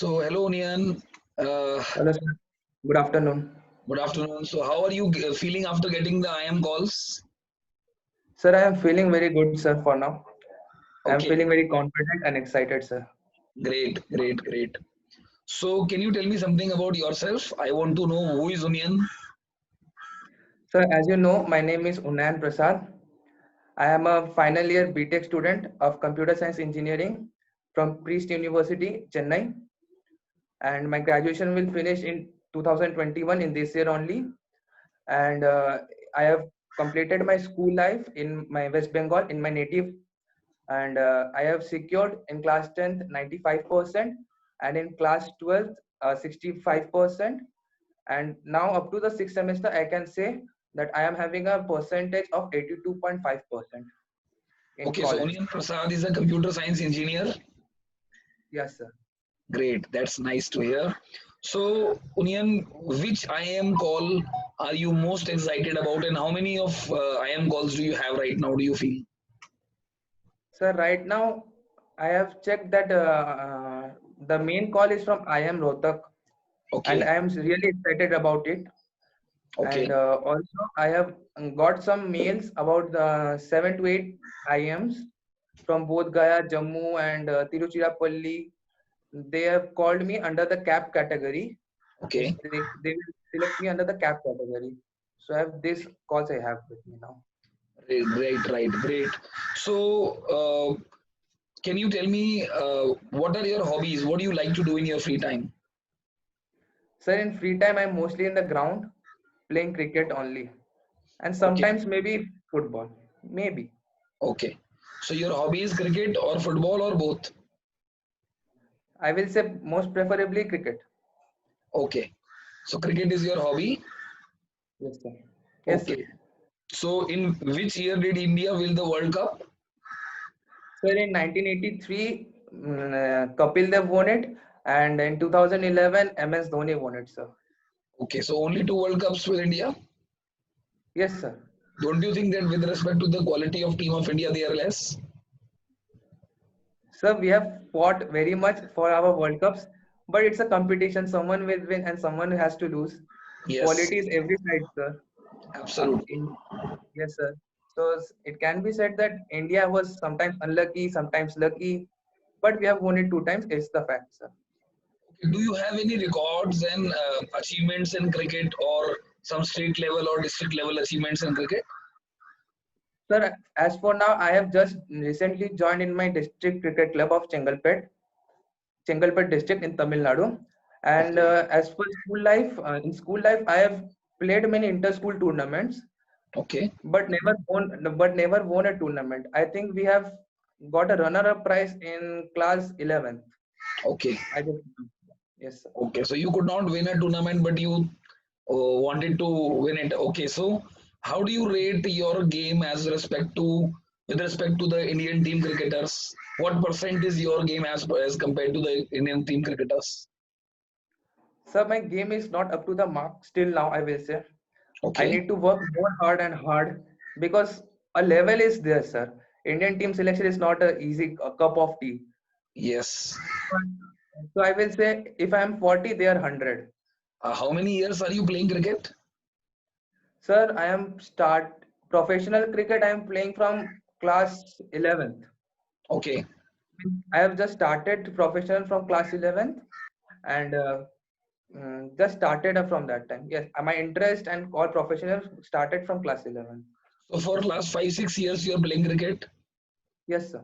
So, hello, Nian. Hello, sir. Good afternoon. Good afternoon. So, how are you feeling after getting the IM calls? Sir, I am feeling very good, sir, for now. I am Okay, feeling very confident and excited, sir. great, great, great. So, can you tell me something about yourself? I want to know who is Union. Sir, as you know, my name is Unayan Prasad. I am a final year BTech student of Computer Science Engineering from Priest University, Chennai. And my graduation will finish in 2021 in this year only. And I have completed my school life in my West Bengal, in my native. And I have secured in class 10th 95% and in class 12th 65%. And now up to the sixth semester I can say that I am having a percentage of 82.5% in Okay, so college. Union Prasad is a computer science engineer. Yes, sir. Great, that's nice to hear. So, Union, which IM call are you most excited about, and how many of IM calls do you have right now? Do you feel? Sir, right now I have checked that the main call is from IM Rohtak, and Okay, I am really excited about it. okay, And also I have got some mails about the 7 to 8 IMs from both Gaya, Jammu, and Tiruchirappalli. They have called me under the cap category. Means okay. they will select me under the cap category. So I have this calls I have with me now. Great, great, right, great. So, can you tell me what are your hobbies? What do you like to do in your free time? Sir, in free time I'm mostly in the ground playing cricket only, and Okay, sometimes maybe football, maybe. okay. So your hobby is cricket or football or both? I will say most preferably cricket. Okay. So cricket is your hobby. Yes, sir. Yes, sir. Okay. So in which year did India win the World Cup? Sir, in 1983, Kapil Dev won it, and in 2011, MS Dhoni won it, sir. Okay. So only two World Cups with India. Yes, sir. Don't you think that with respect to the quality of team of India, they are less? Sir, we have fought very much for our World Cups, but it's a competition. Someone will win and someone has to lose. Yes, Quality is every side, sir. absolutely. In Yes, sir. So it can be said that India was sometimes unlucky, sometimes lucky, but we have won it two times. It's the fact, sir. Okay. Do you have any records and achievements in cricket or some state level or district level achievements in cricket? Sir, as for now, I have just recently joined in my district cricket club of Chengalpet district in Tamil Nadu. And Okay. as for in school life, I have played many inter-school tournaments, Okay. but never won a tournament. I think we have got a runner-up prize in class 11th. Okay. I just Yes, sir. Okay. So you could not win a tournament, but you wanted to win it. Okay, so how do you rate your game as respect to with respect to the Indian team cricketers? What percent is your game as compared to the Indian team cricketers? Sir, my game is not up to the mark still now, I will say. I Okay, need to work more hard and hard because a level is there, sir. Indian team selection is not a easy cup of tea. yes. So I will say if I am 40, they are 100. How many years are you playing cricket? Sir, I am start professional cricket. I am playing from class 11th. Okay, I have just started professional from class 11th and just started from that time. Yes, my interest and all professional started from class 11th. so for last 5 6 years you are playing cricket. Yes, sir.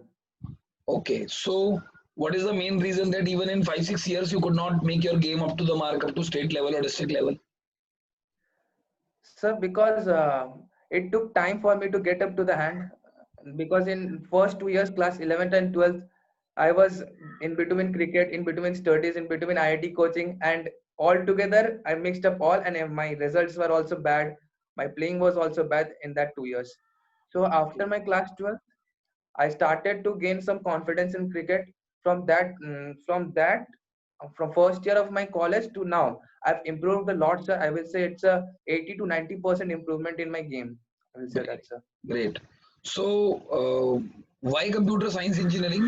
Okay, so what is the main reason that even in 5 6 years you could not make your game up to the mark up to state level or district level? Sir, because it took time for me to get up to the hand. Because in first 2 years, class 11th and 12th, I was in between cricket, in between studies, in between IIT coaching, and all together I mixed up all, and my results were also bad. My playing was also bad in that 2 years. So after my class 12, I started to gain some confidence in cricket. From first year of my college to now, I've improved a lot, sir. I will say it's a 80 to 90% improvement in my game. I will say Great, that, sir. great. So why computer science engineering?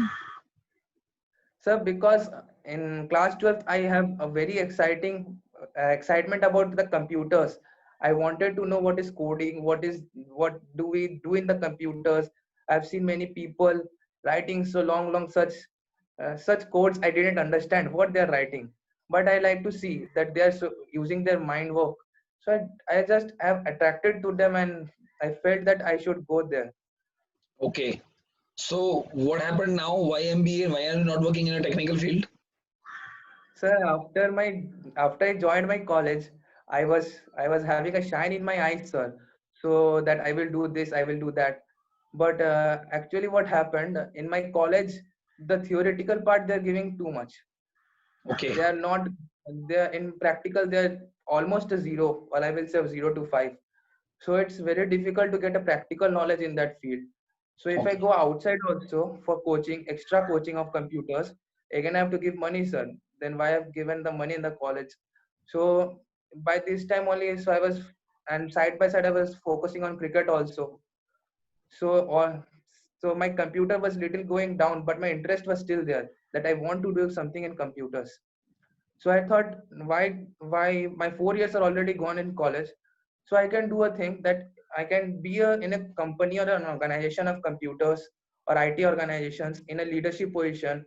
Sir, because in class 12, I have a very exciting excitement about the computers. I wanted to know what is coding, what do we do in the computers. I've seen many people writing so long such codes. I didn't understand what they're writing, but I like to see that they are using their mind work. So I just have attracted to them, and I felt that I should go there. Okay. So what happened now? Why MBA? Why are you not working in a technical field? Sir, after I joined my college, I was having a shine in my eyes, sir. So that I will do this, I will do that. But actually, what happened in my college, the theoretical part they're giving too much. Okay. They are not. They're in practical. They're almost a zero, or I will say 0 to 5. So it's very difficult to get a practical knowledge in that field. So if I Okay. go outside also for coaching, extra coaching of computers, again I have to give money, sir. Then why I've given the money in the college? So by this time only, so I was, and side by side I was focusing on cricket also. So so my computer was little going down, but my interest was still there. That I want to do something in computers. So I thought, why my 4 years are already gone in college, so I can do a thing that I can be in a company or an organization of computers or IT organizations in a leadership position,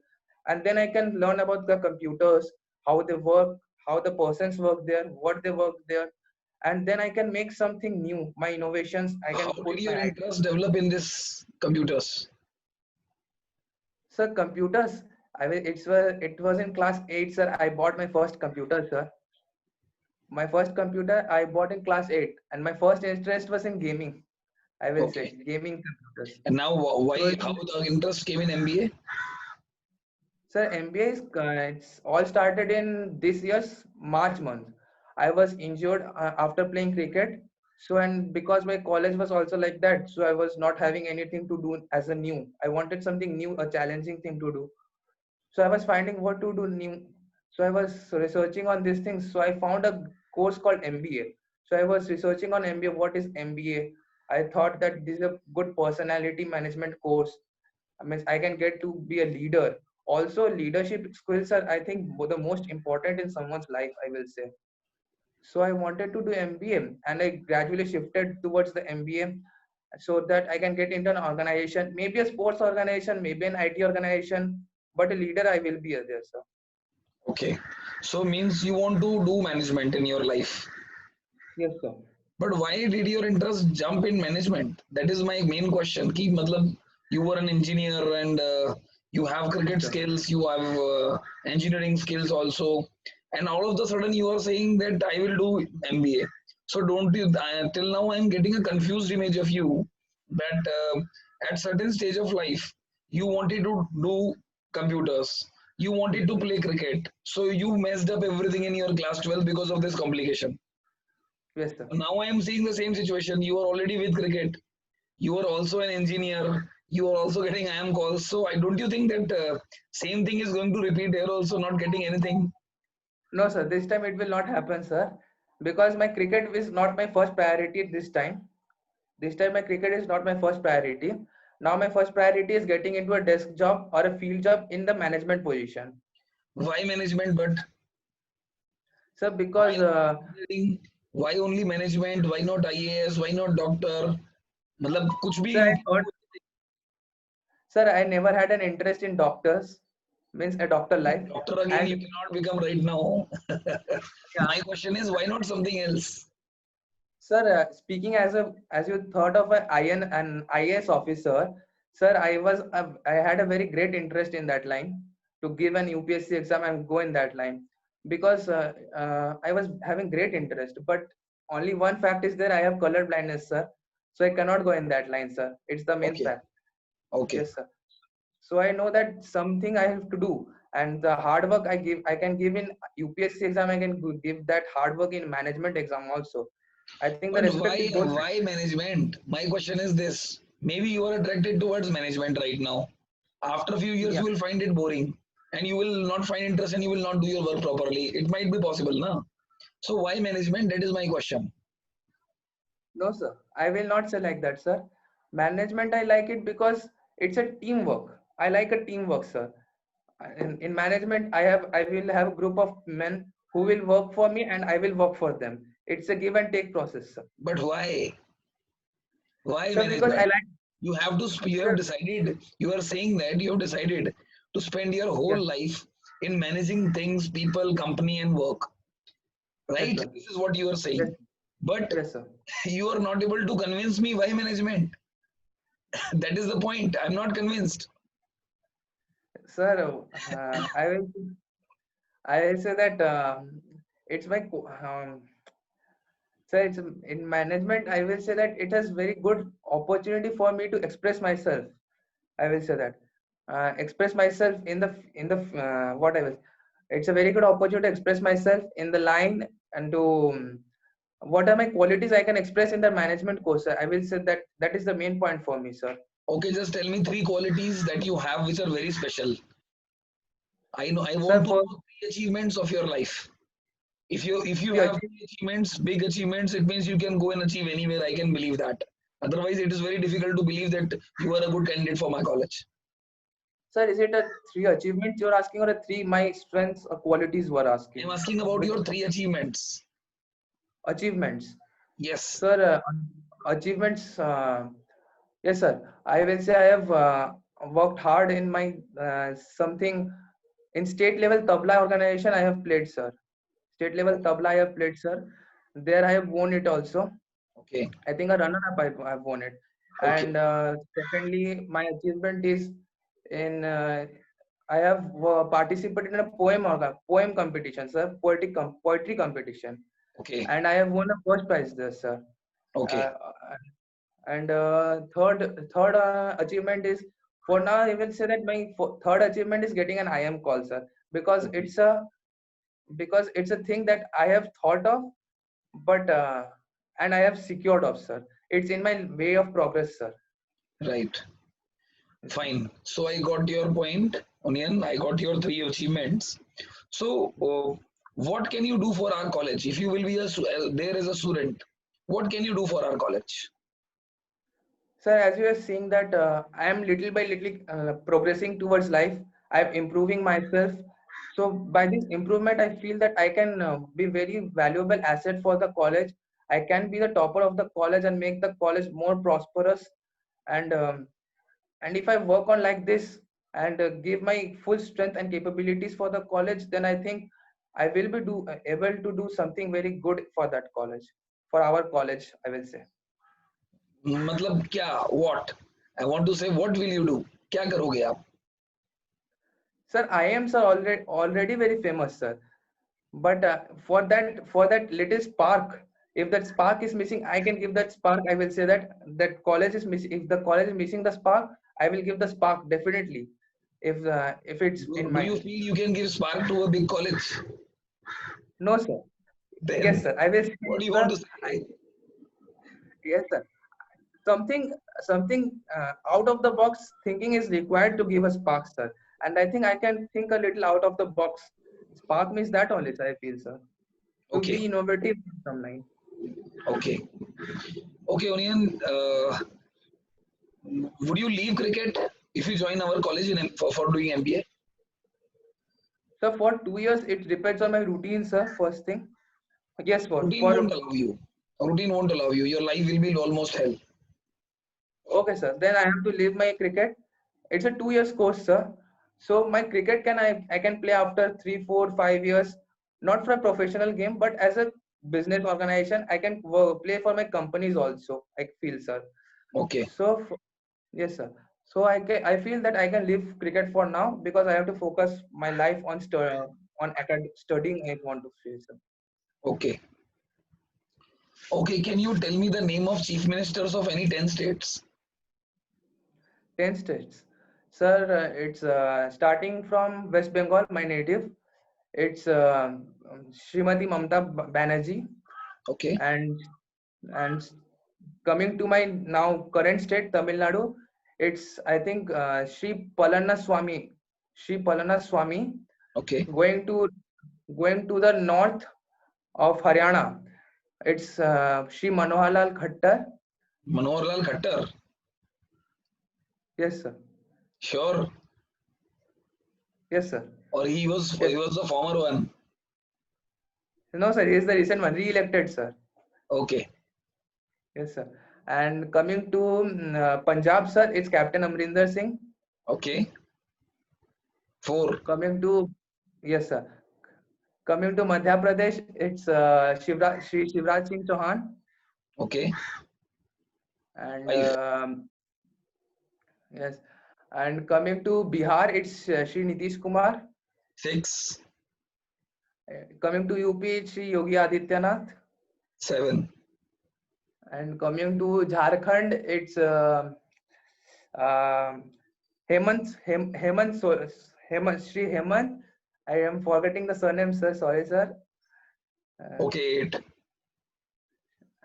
and then I can learn about the computers, how they work, how the persons work there, what they work there, and then I can make something new. My innovations, I How can did put my your ideas. interest develop in this computers? Sir, computers. It was in class 8, sir. I bought my first computer, sir. My first computer I bought in class 8, and my first interest was in gaming. I will say Okay. gaming computers. And now So, why? How the interest came in MBA? sir, MBA is it's all started in this year's March month. I was injured after playing cricket. So, and because my college was also like that, so I was not having anything to do as a new. I wanted something new, a challenging thing to do. So I was finding what to do new. So I was researching on these things. So I found a course called MBA. So I was researching on MBA. What is MBA? I thought that this is a good personality management course. I mean, I can get to be a leader. Also, leadership skills are, I think, the most important in someone's life, I will say. So I wanted to do MBA, and I gradually shifted towards the MBA so that I can get into an organization, maybe a sports organization, maybe an IT organization, but a leader I will be there, sir. Okay. So means you want to do management in your life. Yes, sir. But why did your interest jump in management? That is my main question. Ki, matlab, you were an engineer and you have Yes, cricket sir. skills, you have engineering skills also, and all of the sudden you are saying that I will do MBA. So don't you? Till now I am getting a confused image of you that at certain stage of life you wanted to do computers, you wanted Yes, to sir. play cricket, so you messed up everything in your class 12 because of this complication. Yes, sir. Now I am seeing the same situation. You are already with cricket. You are also an engineer. You are also getting IM calls. So I don't you think that same thing is going to repeat here also, not getting anything? No, sir. This time it will not happen, sir, because my cricket is not my first priority this time. This time my cricket is not my first priority. Now my first priority is getting into a desk job or a field job in the management position. Why management? But Sir, why because not engineering? Why only management? Why not IAS? Why not doctor? मतलब कुछ भी sir, I never had an interest in doctors, means a doctor life, doctor again you and cannot become right now. yeah, My question is why not something else? sir, speaking as you thought of an IAS officer, sir, I had a very great interest in that line to give an UPSC exam and go in that line because I was having great interest. But only one fact is there: I have color blindness, sir, so I cannot go in that line, sir. It's the main Okay, fact. okay. Yes, sir. So I know that something I have to do, and the hard work I can give in UPSC exam. I can give that hard work in management exam also. I think the But respect is both. why management? My question is this. Maybe you are attracted towards management right now. After a few years, Yeah. you will find it boring and you will not find interest and you will not do your work properly. It might be possible, na? So why management? That is my question. No, sir. I will not say like that, sir. Management, I like it because it's a teamwork. I like a teamwork, sir. in management, I will have a group of men who will work for me and I will work for them. It's a give and take process, sir. But why? Why So because I management? like, You have sir, decided, you are saying that you have decided to spend your whole yes, life in managing things, people, company, and work. yes, Right? sir. This is what you are Yes, saying. But yes, sir. you are not able to convince me why management. That is the point. I'm not convinced. Sir, I will say that it's my so it's in management. I will say that it has very good opportunity for me to express myself. I will say that express myself in the what I was. It's a very good opportunity to express myself in the line and to what are my qualities I can express in the management course. Sir. I will say that that is the main point for me, sir. Okay, just tell me three qualities that you have which are very special. I know I Sir, want to for know three achievements of your life. If you the have achieve, three achievements, big achievements, it means you can go and achieve anywhere. I can believe that. Otherwise, it is very difficult to believe that you are a good candidate for my college. sir, is it a three achievements you're asking or a three my strengths or qualities you are I'm asking? asking about Which your three achievements. achievements? Yes. Sir, achievements. Yes, sir. I will say I have worked hard in my something in state level tabla organization. I have played, sir. State level tabla I have played, sir. There I have won it also. Okay. I think a runner up I've won it. Okay. And secondly, my achievement is in I have participated in a poem competition, sir. Poetry competition, Okay. and I have won a first prize there, sir. Okay. Uh, and third achievement is for now I will say that my third achievement is getting an IM call, sir, because Okay. it's a thing that I have thought of, but and I have secured of, sir. It's in my way of progress, sir. Right. Yes, sir. Fine. So I got your point, Onion. I got your three achievements. So, what can you do for our college? If you will be there as a student, what can you do for our college? Sir, as you are seeing that I am little by little progressing towards life. I am improving myself. So by this improvement, I feel that I can be very valuable asset for the college. I can be the topper of the college and make the college more prosperous. And if I work on like this and give my full strength and capabilities for the college, then I think I will be able to do something very good for that college, for our college, I will say. मतलब क्या? What? I want to say, what will you do? क्या करोगे आप? Sir, I am, sir, already very famous, sir. But for that little spark, if that spark is missing, I can give that spark. I will say that that college is missing. If the college is missing the spark, I will give the spark definitely. If it's in Do you my feel you can give spark to a big college? no, sir. Yes, Then sir. I will say, what do you want sir. to say? Yes, sir. Something out of the box thinking is required to give a spark, sir. And I think I can think a little out of the box. Spark means that only, sir. I feel, sir, to Okay. be innovative in some line. Okay. Okay, Onion. Would you leave cricket if you join our college for doing MBA? So for 2 years, it depends on my routine, sir. First thing, yes, Routine for won't allow you. Routine won't allow you. Your life will be almost hell. okay, sir. Then I have to leave my cricket. It's a 2 years course, sir. So my cricket I can play after 3, 4, 5 years, not for a professional game, but as a business organization, I can play for my companies also. I feel, sir. Okay. So yes, sir. So I feel that I can leave cricket for now because I have to focus my life on studying. I want to feel, sir. Okay. Okay. Can you tell me the name of chief ministers of any 10 states? 10 states. Sir, it's starting from West Bengal, my native. It's Srimati Mamata Banerjee, Okay. and and coming to my now current state, Tamil Nadu, it's I think Sri Palana Swami, Okay. going to the north of Haryana. It's Sri Manohar Lal Khattar. Manohar Lal Khattar. Yes, sir. Sure. Yes, sir. Or he was Yes. the former one? No, sir. He is the recent one, re-elected, sir. Okay. Yes, sir. And coming to Punjab, sir, it's Captain Amrinder Singh. Okay. 4. Coming to, yes, sir. Coming to Madhya Pradesh, it's Shri Shivraj Singh Chauhan. Okay. And 5. yes. And coming to Bihar, it's Shri Nitish Kumar. 6. Coming to UP, it's Shri Yogi Adityanath. 7. And coming to Jharkhand, it's Hemant Shri Hemant. I am forgetting the surname, sir. Sorry, sir. Okay. 8.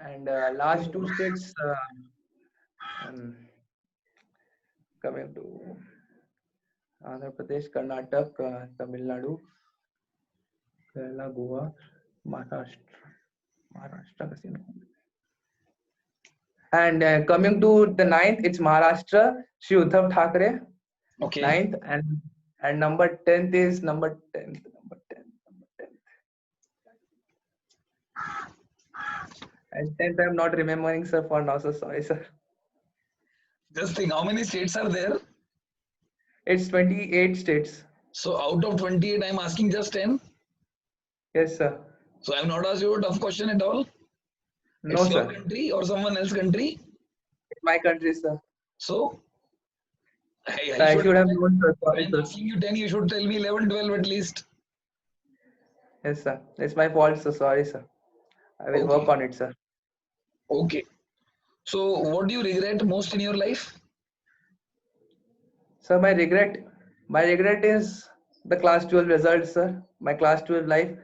And last two states, um, coming to Andhra Pradesh, Karnataka, Tamil Nadu, Kerala, Goa, Maharashtra. And coming to the ninth, it's Maharashtra, Shri Uddhav Thackeray. Okay. Ninth, and number 10th is number 10th. And 10th, I'm not remembering, sir, for now, so sorry, sir. Just think, how many states are there? It's 28 states. So out of 28, I'm asking just 10. Yes, sir. So I'm not asked you a tough question at all. No, It's your sir. country or someone else's country. It's my country, sir. So I should have known, sir. Sorry, I'm sir. asking you 10, you should tell me 11, 12 at least. Yes, sir. It's my fault, sir. Sorry, sir. I will work on it, sir. Okay. So what do you regret most in your life? Sir, my regret is the class 12 results, sir. My class 12 life.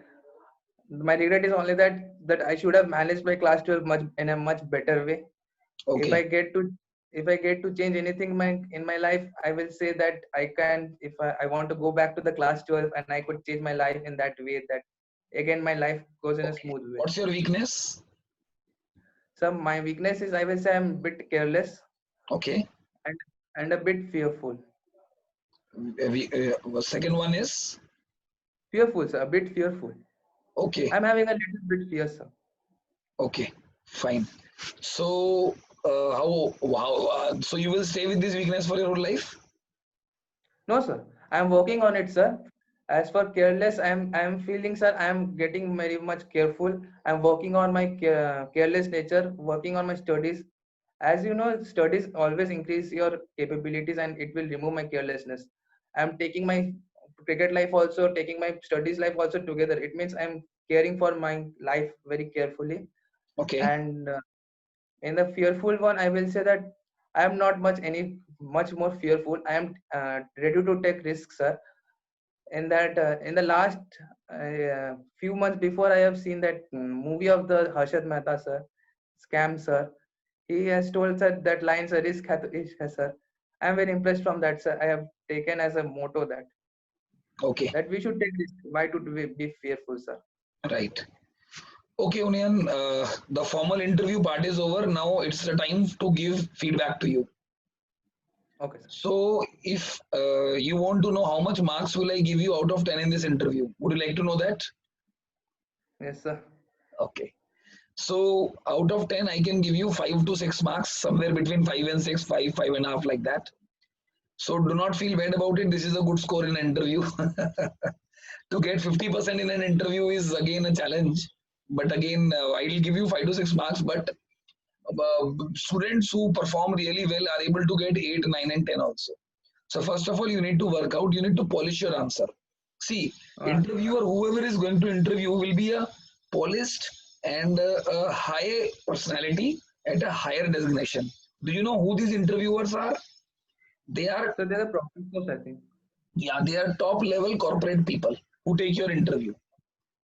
My regret is only that I should have managed my class 12 in a much better way. Okay. If I get to change anything in my life, I will say that I can. If I want to go back to the class 12 and I could change my life in that way, that again my life goes in a smooth way. What's your weakness? So my weakness is, I will say, I'm a bit careless. Okay. And a bit fearful. Second one is? Fearful, sir. A bit fearful. Okay. I'm having a little bit fear, sir. Okay, fine. So, so you will stay with this weakness for your whole life? No, sir. I'm working on it, sir. As for careless, I'm feeling, sir, I'm getting very much careful. I'm working on my careless nature, working on my studies. As you know, studies always increase your capabilities and it will remove my carelessness. I'm taking my cricket life also, taking my studies life also together. It means I'm caring for my life very carefully. Okay. And in the fearful one, I will say that I am not much more fearful. I am ready to take risks, sir. In that, in the last few months before, I have seen that movie of the Harshad Mehta, sir, Scam, sir. He has told, sir, that line, sir, risk hai to ishq hai, sir. I am very impressed from that, sir. I have taken as a motto that. Okay. That we should take risk. Why to be fearful, sir? Right. Okay, Union, the formal interview part is over. Now it's the time to give feedback to you. Okay, sir. So, if you want to know how much marks will I give you out of 10 in this interview, would you like to know that? Yes, sir. Okay. So, out of 10, I can give you 5 to 6 marks, somewhere between 5 and 6, 5, 5.5, like that. So, do not feel bad about it. This is a good score in an interview. To get 50% in an interview is again a challenge. But again, I will give you 5 to 6 marks. But students who perform really well are able to get 8, 9, and 10 also. So first of all, you need to work out. You need to polish your answer. See, interviewer, whoever is going to interview, will be a polished and a high personality at a higher designation. Do you know who these interviewers are? They are. So they're the professionals, I think. Yeah, they are top level corporate people who take your interview.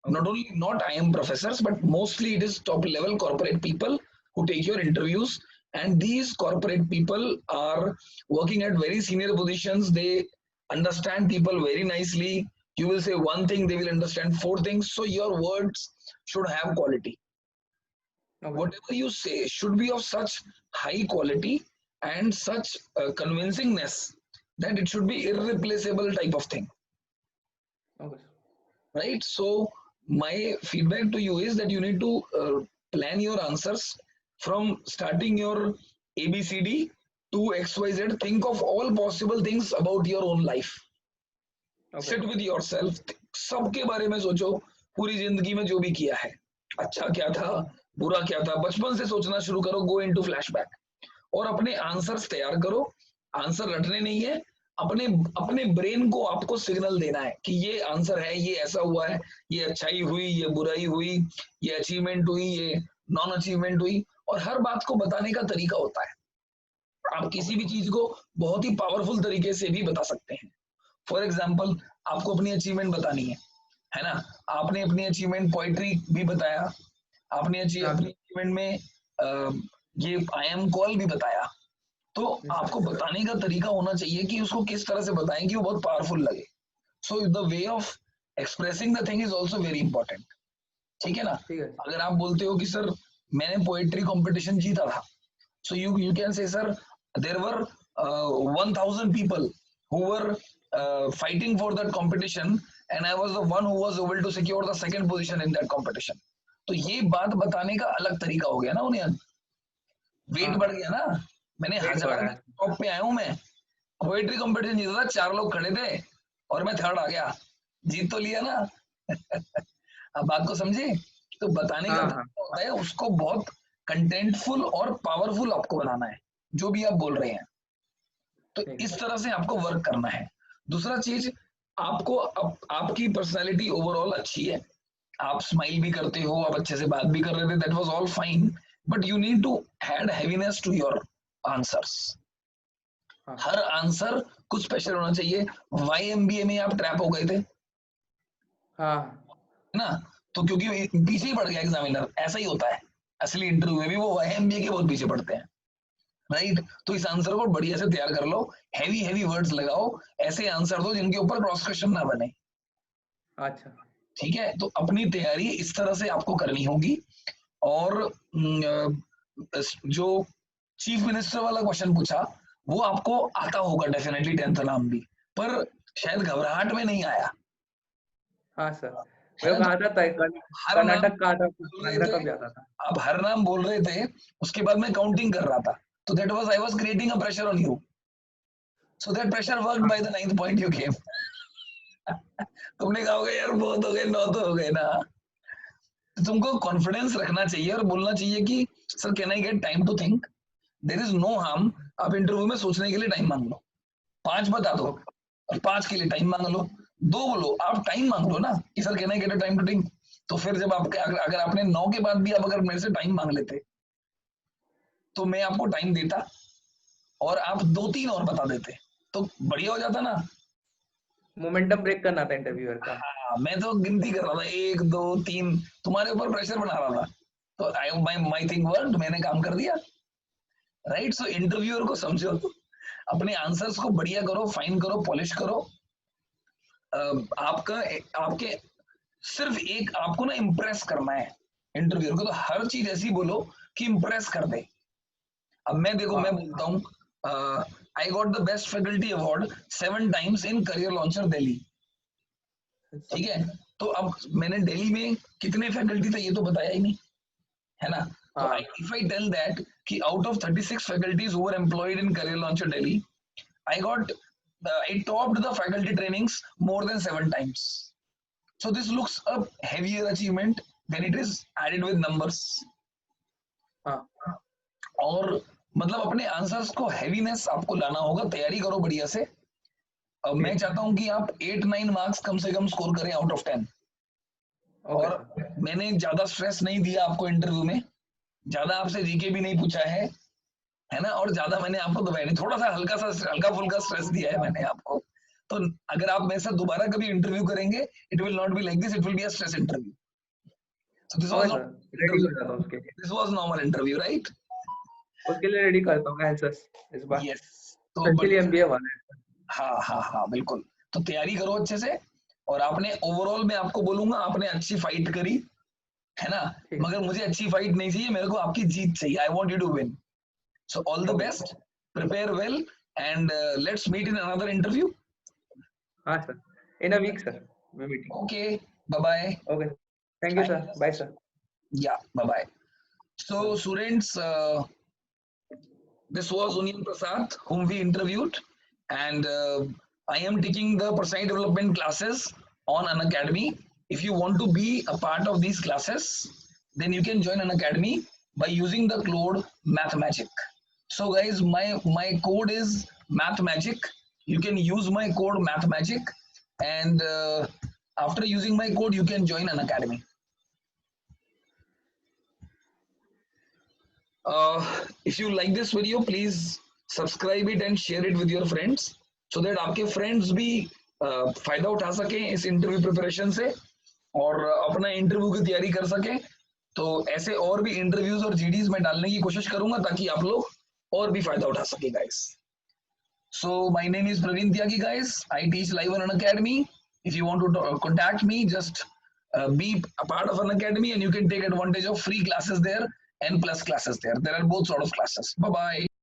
Not IIM professors, but mostly it is top level corporate people who take your interviews. And these corporate people are working at very senior positions. They understand people very nicely. You will say one thing, they will understand 4 things. So your words should have quality. Okay. Whatever you say should be of such high quality and such convincingness that it should be irreplaceable type of thing. Okay. right? So my feedback to you is that you need to plan your answers from starting your ABCD to XYZ. Think of all possible things about your own life. Okay. Sit with yourself. सबके बारे में सोचो, पूरी जिंदगी में जो भी किया है, अच्छा क्या था, बुरा क्या था, बचपन से सोचना शुरू करो. गो इनटू फ्लैशबैक और अपने आंसर्स तैयार करो. आंसर रटने नहीं है, अपने अपने ब्रेन को आपको सिग्नल देना है कि ये आंसर है, ये ऐसा हुआ है, ये अच्छाई हुई, ये बुराई हुई, ये अचीवमेंट हुई, ये नॉन अचीवमेंट हुई. और हर बात को बताने का तरीका होता है. आप किसी भी चीज को बहुत ही पावरफुल तरीके से भी बता सकते हैं. फॉर एग्जाम्पल, आपको अपनी अचीवमेंट बतानी है ना. आपने अपनी अचीवमेंट पोइट्री भी बताया, आपने हाँ अपनी अचीवमेंट में ये आई एम कॉल भी बताया. तो आपको बताने का तरीका होना चाहिए कि उसको किस तरह से बताएं कि वो बहुत पावरफुल लगे. So the way of expressing the thing is also very important. ठीक है ना. ठीक है. अगर आप बोलते हो कि सर मैंने पोएट्री कंपटीशन जीता था, so you can say sir there were 1000 people who were fighting for that competition and I was the one who was able to secure the second position in that competition. तो ये बात बताने का अलग तरीका हो गया ना उन्हें. वेट हाँ, बढ़ गया ना. मैंने वेट बढ़ा हजार है. टॉप पे आया हूं. मैं पोएट्री कंपटीशन जीता था, 4 लोग खड़े थे और मैं थर्ड आ गया. जीत तो लिया ना. अब बात को समझे. तो बताने का हाँ हाँ. तरीका होता है, उसको बहुत कंटेंटफुल और पावरफुल आपको बनाना है जो भी आप बोल रहे हैं. तो ठीक इस है. तरह से आपको वर्क करना है. दूसरा चीज, आपको आपकी पर्सनालिटी ओवरऑल अच्छी है, आप स्माइल भी करते हो, आप अच्छे से बात भी कर रहे थे, that was all fine. But you need to add heaviness to your answers. हाँ हर आंसर कुछ स्पेशल होना चाहिए. वाई एमबीए में आप ट्रैप हो गए थे हाँ. ना, तो क्योंकि पीछे ही पड़ गया एग्जामिनर. ऐसा ही होता है. असली इंटरव्यू में भी वो वाई एमबीए के बहुत पीछे पड़ते हैं, राइट. तो इस आंसर को बढ़िया से तैयार कर लो, हैवी हैवी वर्ड्स लगाओ, ऐसे आंसर दो जिनके ऊपर क्रॉस क्वेश्चन ना बने. अच्छा. ठीक है. तो अपनी तैयारी इस तरह से आपको करनी होगी. और जो चीफ मिनिस्टर वाला क्वेश्चन पूछा वो आपको आता होगा डेफिनेटली, 10th नाम भी, पर शायद घबराहट में नहीं आया. हाँ सर, है मेरे ना. को आता था. हर नाम कर्नाटक का आता था, बोल रहे आंध्र थे, का भी आता था. आप हर नाम बोल रहे थे, उसके बाद मैं काउंटिंग कर रहा था. तो that was I was creating a pressure on you. So that pressure worked by the 9th point you game. तुमने कहा होगा यार बहुत हो गए, 9 तो हो गए ना. तो तुमको कॉन्फिडेंस रखना चाहिए और बोलना चाहिए कि sir can I get time to think. There is no harm. आप इंटरव्यू में सोचने के लिए टाइम मांग लो. 5 बता दो ओके. और 5 के लिए टाइम मांग लो. 2 बोलो, आप टाइम मांग लो ना कि sir can I get a time to think. तो फिर जब आपके अगर आपने 9 के बाद भी आप अगर मेरे से टाइम मांग लेते तो मैं आपको टाइम देता और आप 2-3 और बता देते तो बढ़िया हो जाता ना. मोमेंटम ब्रेक करना था इंटरव्यूअर का. हाँ, मैं तो गिनती कर रहा था, 1 2 3, तुम्हारे ऊपर प्रेशर बना रहा था. तो आई माई थिंक वर्क, मैंने काम कर दिया, राइट. सो इंटरव्यूअर को समझो, अपने आंसर्स को बढ़िया करो, फाइन करो, पॉलिश करो. आपका आपके सिर्फ एक आपको ना इम्प्रेस करना है इंटरव्यूअर को. तो हर चीज ऐसी बोलो कि इम्प्रेस कर दे. अब मैं देखो, मैं हाँ. बोलता हूँ I got the best faculty award 7 times in career launcher Delhi. ठीक है. तो अब मैंने दिल्ली में कितने फैकल्टी थे ये तो बताया ही नहीं, है ना. तो हाँ. इफ आई टेल दैट कि out of 36 faculties who were employed in career launcher Delhi, I got I topped the faculty trainings more than 7 times. So this looks a heavier achievement when it is added with numbers. हाँ. और मतलब अपने answers को heaviness आपको लाना होगा. तैयारी करो बढ़िया से. मैं चाहता हूं कि आप 8-9 मार्क्स कम से कम स्कोर करें आउट ऑफ 10. ओके और सर. मैंने ज्यादा स्ट्रेस नहीं दिया आपको इंटरव्यू में, ज्यादा आपसे जीके भी नहीं पूछा है ना. और ज्यादा मैंने आपको दबाया नहीं, थोड़ा सा हल्का फुल्का स्ट्रेस दिया है मैंने आपको. तो अगर आप मेरे साथ दोबारा कभी इंटरव्यू करेंगे, it will not be like this, it will be a stress interview. So this okay was sir, not ready interview, हो जाता हूँ उसके लिए. This was normal interview, right. उसके लिए रेडी करता हूँ आंसर्स इस बार, यस. तो स्पेशली बढ़िया. एमबीए वाले. हाँ हाँ हाँ बिल्कुल. तो तैयारी करो अच्छे से. और आपने ओवरऑल, मैं आपको बोलूंगा, आपने अच्छी फाइट करी, है ना. ठीक मगर मुझे अच्छी फाइट नहीं चाहिए, मेरे को आपकी जीत चाहिए. I want you to win. So all है. the okay. best, prepare well, and let's meet in another interview. हाँ sir, in a week sir. we're meeting. Okay, bye-bye. Okay. Thank you, sir. Bye, sir. Yeah, bye-bye. So, Bye. students, this was Union Prasad, whom we interviewed, and I am taking the personality development classes on an academy. If you want to be a part of these classes, then you can join an academy by using the code MathMagic. So, guys, my code is MathMagic. You can use my code MathMagic, and after using my code, you can join an academy. If you like this video, please subscribe it and share it with your friends so that आपके friends भी फायदा उठा सकें इस interview preparation से और अपना interview की तैयारी कर सकें. तो ऐसे और भी इंटरव्यूज और जीडीज में डालने की कोशिश करूंगा ताकि आप लोग और भी फायदा उठा सके guys. So my name is Praveen Tyagi, guys. I teach live on an academy. If you want to contact me, just be a part of an academy and you can take advantage of free classes there and plus classes there. There are both sort of classes. Bye bye.